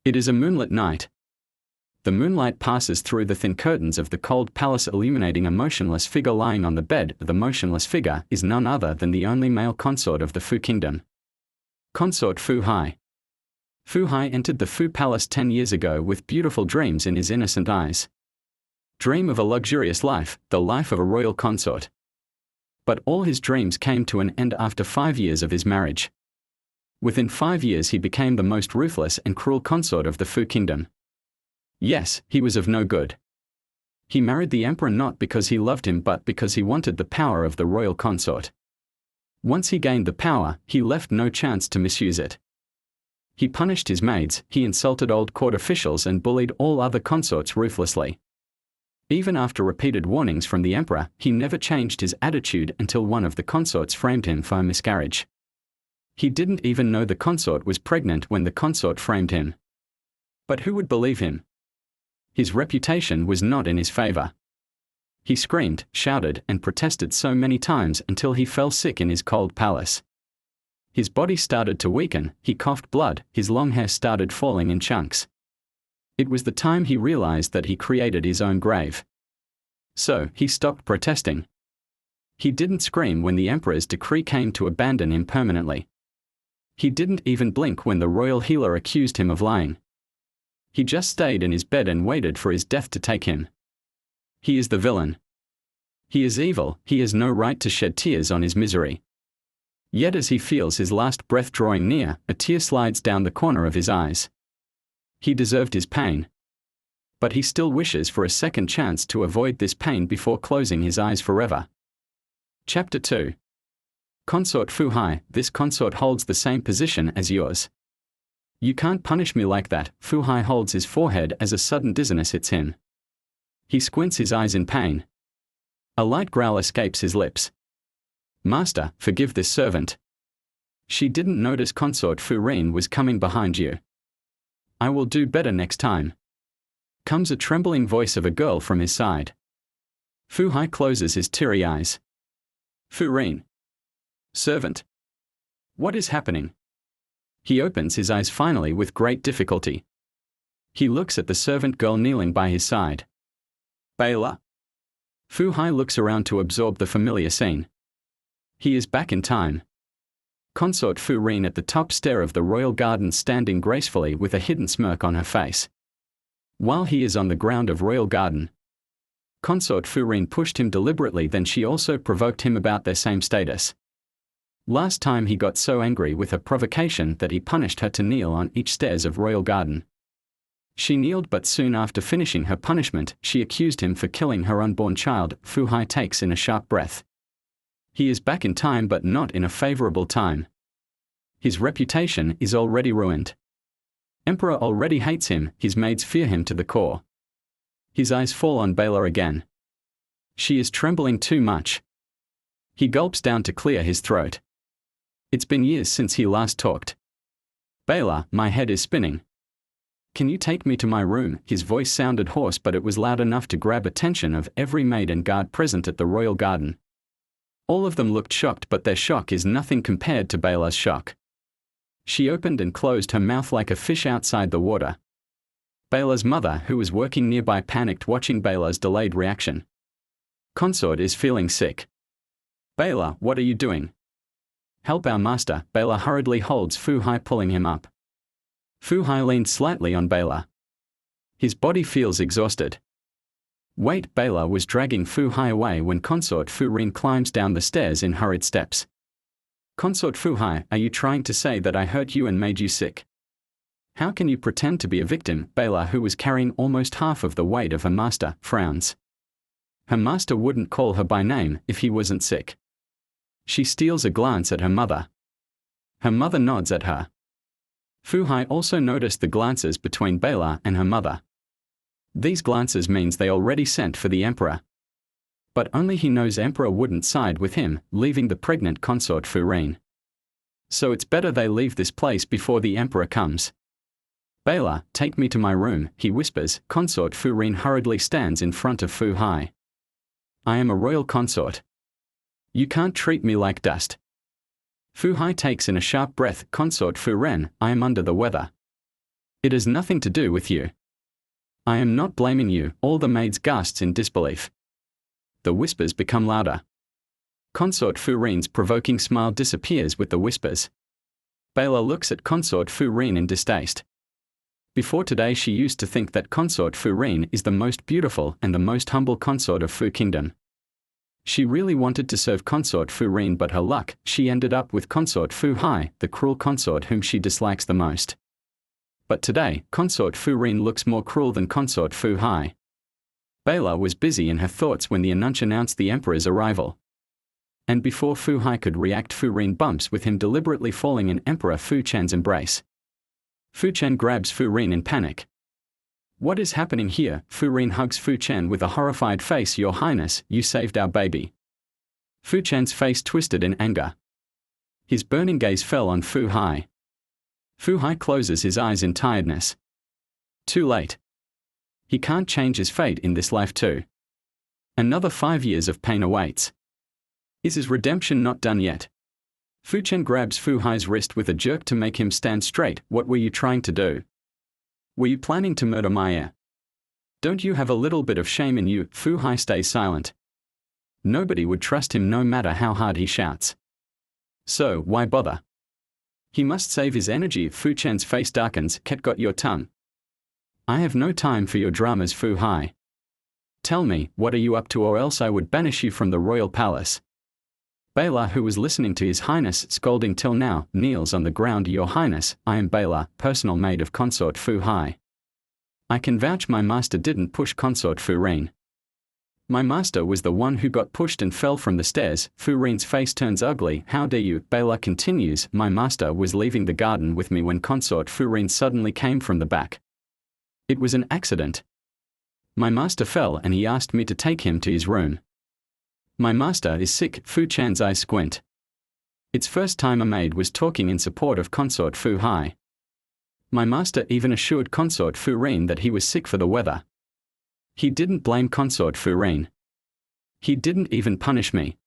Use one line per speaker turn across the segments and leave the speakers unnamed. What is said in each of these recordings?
It is a moonlit night. The moonlight passes through the thin curtains of the cold palace, illuminating a motionless figure lying on the bed. The motionless figure is none other than the only male consort of the Fu kingdom. Consort Fu Hai. Fu Hai entered the Fu palace 10 years ago with beautiful dreams in his innocent eyes. Dream of a luxurious life, the life of a royal consort. But all his dreams came to an end after 5 years of his marriage. Within 5 years he became the most ruthless and cruel consort of the Fu kingdom. Yes, he was of no good. He married the emperor not because he loved him but because he wanted the power of the royal consort. Once he gained the power, he left no chance to misuse it. He punished his maids, he insulted old court officials and bullied all other consorts ruthlessly. Even after repeated warnings from the emperor, he never changed his attitude until one of the consorts framed him for a miscarriage. He didn't even know the consort was pregnant when the consort framed him. But who would believe him? His reputation was not in his favor. He screamed, shouted, and protested so many times until he fell sick in his cold palace. His body started to weaken, he coughed blood, his long hair started falling in chunks. It was the time he realized that he created his own grave. So, he stopped protesting. He didn't scream when the emperor's decree came to abandon him permanently. He didn't even blink when the royal healer accused him of lying. He just stayed in his bed and waited for his death to take him. He is the villain. He is evil, he has no right to shed tears on his misery. Yet as he feels his last breath drawing near, a tear slides down the corner of his eyes. He deserved his pain. But he still wishes for a second chance to avoid this pain before closing his eyes forever. Chapter 2. Consort Fu Hai, this consort holds the same position as yours. You can't punish me like that. Fu Hai holds his forehead as a sudden dizziness hits him. He squints his eyes in pain. A light growl escapes his lips. Master, forgive this servant. She didn't notice Consort Fu Rin was coming behind you. I will do better next time. Comes a trembling voice of a girl from his side. Fu Hai closes his teary eyes. Fu Rin. Servant. What is happening? He opens his eyes finally with great difficulty. He looks at the servant girl kneeling by his side. Bela. Fu Hai looks around to absorb the familiar scene. He is back in time. Consort Fu Rin at the top stair of the royal garden, standing gracefully with a hidden smirk on her face. While he is on the ground of royal garden, Consort Fu Rin pushed him deliberately, then she also provoked him about their same status. Last time he got so angry with her provocation that he punished her to kneel on each stairs of royal garden. She kneeled, but soon after finishing her punishment, she accused him for killing her unborn child. Fu Hai takes in a sharp breath. He is back in time, but not in a favorable time. His reputation is already ruined. Emperor already hates him, his maids fear him to the core. His eyes fall on Bela again. She is trembling too much. He gulps down to clear his throat. It's been years since he last talked. Bela, my head is spinning. Can you take me to my room? His voice sounded hoarse, but it was loud enough to grab attention of every maid and guard present at the royal garden. All of them looked shocked, but their shock is nothing compared to Bela's shock. She opened and closed her mouth like a fish outside the water. Bela's mother, who was working nearby, panicked watching Bela's delayed reaction. Consort is feeling sick. Bela, what are you doing? Help our master. Bela hurriedly holds Fu Hai, pulling him up. Fu Hai leaned slightly on Bela. His body feels exhausted. Wait, Bela was dragging Fu Hai away when Consort Fu Rin climbs down the stairs in hurried steps. Consort Fu Hai, are you trying to say that I hurt you and made you sick? How can you pretend to be a victim? Bela, who was carrying almost half of the weight of her master, frowns. Her master wouldn't call her by name if he wasn't sick. She steals a glance at her mother. Her mother nods at her. Fu Hai also noticed the glances between Bela and her mother. These glances means they already sent for the emperor. But only he knows emperor wouldn't side with him, leaving the pregnant Consort Fu Rin. So it's better they leave this place before the emperor comes. Bela, take me to my room, he whispers. Consort Fu Rin hurriedly stands in front of Fu Hai. I am a royal consort. You can't treat me like dust. Fu Hai takes in a sharp breath. Consort Fu Ren, I am under the weather. It has nothing to do with you. I am not blaming you, all the maids gasped in disbelief. The whispers become louder. Consort Fu Rin's provoking smile disappears with the whispers. Bela looks at Consort Fu Rin in distaste. Before today she used to think that Consort Fu Rin is the most beautiful and the most humble consort of Fu Kingdom. She really wanted to serve Consort Fu Rin, but her luck, she ended up with Consort Fu Hai, the cruel consort whom she dislikes the most. But today, Consort Fu Rin looks more cruel than Consort Fu Hai. Bela was busy in her thoughts when the Anunch announced the Emperor's arrival. And before Fu Hai could react, Fu Rin bumps with him, deliberately falling in Emperor Fu Chen's embrace. Fu Chen grabs Fu Rin in panic. What is happening here? Fu Rin hugs Fu Chen with a horrified face. Your Highness, you saved our baby. Fu Chen's face twisted in anger. His burning gaze fell on Fu Hai. Fu Hai closes his eyes in tiredness. Too late. He can't change his fate in this life too. Another 5 years of pain awaits. Is his redemption not done yet? Fu Chen grabs Fu Hai's wrist with a jerk to make him stand straight. What were you trying to do? Were you planning to murder my heir? Don't you have a little bit of shame in you? Fu Hai stays silent. Nobody would trust him no matter how hard he shouts. So, why bother? He must save his energy. Fu Chen's face darkens. Cat got your tongue. I have no time for your dramas, Fu Hai. Tell me, what are you up to, or else I would banish you from the royal palace. Bela, who was listening to His Highness scolding till now, kneels on the ground. Your Highness, I am Bela, personal maid of Consort Fu Hai. I can vouch my master didn't push Consort Fu Rin. My master was the one who got pushed and fell from the stairs. Fu Rin's face turns ugly. How dare you? Bela continues. My master was leaving the garden with me when Consort Fu Rin suddenly came from the back. It was an accident. My master fell and he asked me to take him to his room. My master is sick. Fu Chen's eyes squint. It's first time a maid was talking in support of Consort Fu Hai. My master even assured Consort Fu Rin that he was sick for the weather. He didn't blame Consort Fu Rin. He didn't even punish me.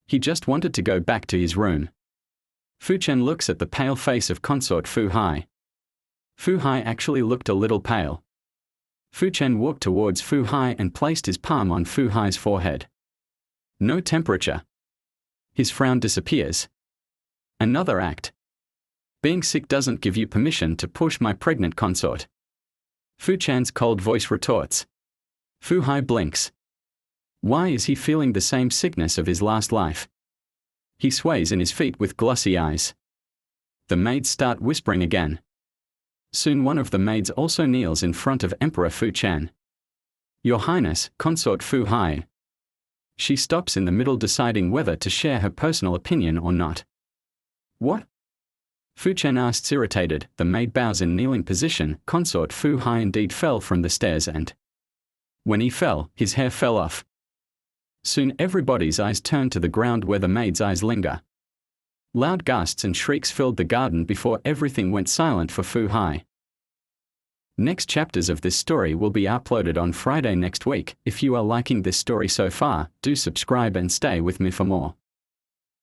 He just wanted to go back to his room. Fu Chen looks at the pale face of Consort Fu Hai. Fu Hai actually looked a little pale. Fu Chen walked towards Fu Hai and placed his palm on Fu Hai's forehead. No temperature. His frown disappears. Another act. Being sick doesn't give you permission to push my pregnant consort. Fu Chen's cold voice retorts. Fu Hai blinks. Why is he feeling the same sickness of his last life? He sways in his feet with glossy eyes. The maids start whispering again. Soon one of the maids also kneels in front of Emperor Fu Chen. Your Highness, Consort Fu Hai. She stops in the middle, deciding whether to share her personal opinion or not. What? Fu Chen asks, irritated. The maid bows in kneeling position. Consort Fu Hai indeed fell from the stairs, and when he fell, his hair fell off. Soon everybody's eyes turn to the ground where the maid's eyes linger. Loud gasps and shrieks filled the garden before everything went silent for Fu Hai. Next chapters of this story will be uploaded on Friday next week. If you are liking this story so far, do subscribe and stay with me for more.